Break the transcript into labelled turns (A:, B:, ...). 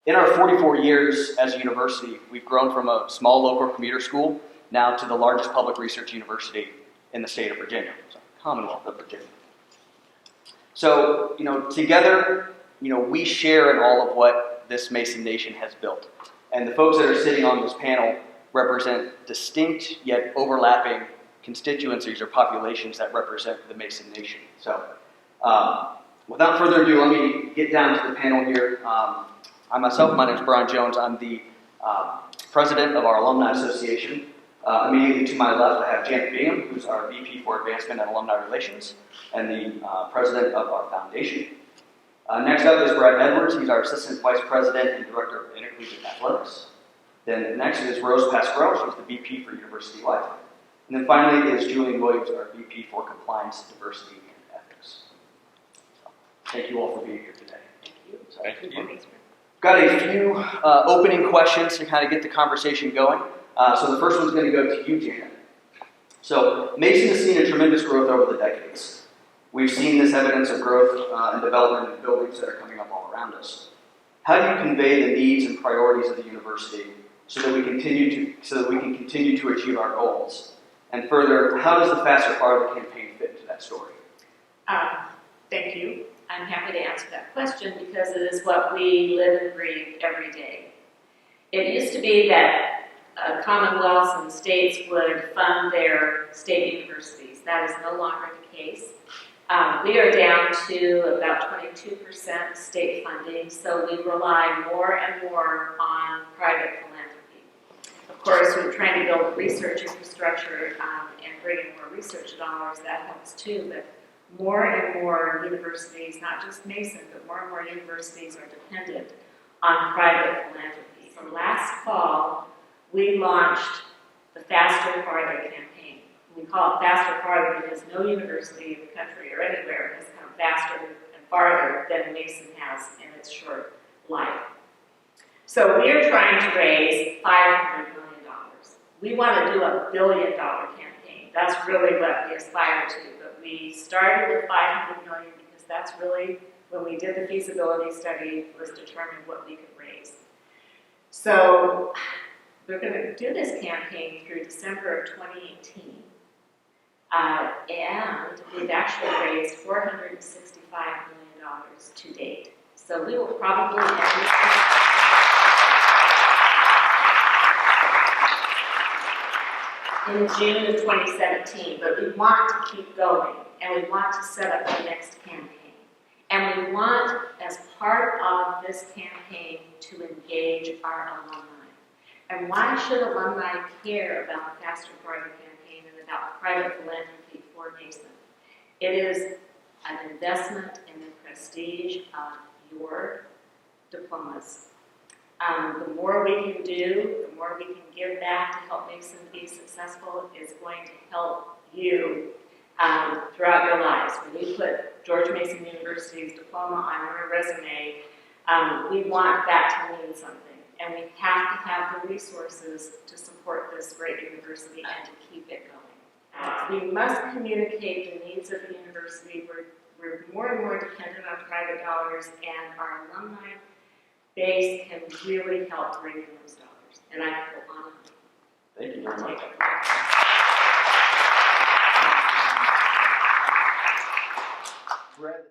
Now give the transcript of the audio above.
A: In our 44 years as a university, we've grown from a small local commuter school now to the largest public research university in the state of Virginia, so Commonwealth of Virginia. So, together, we share in all of what this Mason Nation has built. And the folks that are sitting on this panel represent distinct yet overlapping constituencies or populations that represent the Mason Nation. So, without further ado, let me get down to the panel here. I myself, my name is Brian Jones. I'm the president of our Alumni Association. Immediately to my left, I have Janet Bingham, who's our VP for Advancement and Alumni Relations, and the president of our foundation. Next up is Brad Edwards. He's our assistant vice president and director of Intercollegiate Athletics. Then next is Rose Pascarell. She's the VP for University Life. And then finally is Julian Williams, our VP for Compliance, Diversity, and Ethics. Thank you all for being here today.
B: Thank you.
A: Got a few opening questions to kind of get the conversation going. So the first one's going to go to you, Janet. So Mason has seen a tremendous growth over the decades. We've seen this evidence of growth and development in buildings that are coming up all around us. How do you convey the needs and priorities of the university so that we can continue to achieve our goals? And further, how does the Faster Farther campaign fit into that story?
C: Thank you. I'm happy to answer that question because it is what we live and breathe every day. It used to be that commonwealths and states would fund their state universities. That is no longer the case. We are down to about 22% state funding, so we rely more and more on private philanthropy. Of course, we're trying to build research infrastructure and bring in more research dollars. That helps too, but more and more universities, not just Mason, but more and more universities are dependent on private philanthropy. So last fall, we launched the Faster Farther campaign. We call it Faster Farther because no university in the country or anywhere has come faster and farther than Mason has in its short life. So we're trying to raise $500 million. We want to do a $1 billion campaign. That's really what we aspire to. But we started with $500 million because that's really, when we did the feasibility study, was determined what we could raise. So we're going to do this campaign through December of 2018. And we've actually raised $465 million to date. So we will probably end in June of 2017, but we want to keep going, and we want to set up the next campaign. And we want, as part of this campaign, to engage our alumni. And why should alumni care about the Faster Farther campaign and about private philanthropy for Mason? It is an investment in the prestige of your diplomas. The more we can do, the more we can give back to help Mason be successful is going to help you throughout your lives. When you put George Mason University's diploma on your resume, we want that to mean something. And we have to have the resources to support this great university and to keep it going. We must communicate the needs of the university. We're more and more dependent on private dollars, and our alumni base can really help bring in those dollars. And I feel honored.
A: Thank you very much. Brad.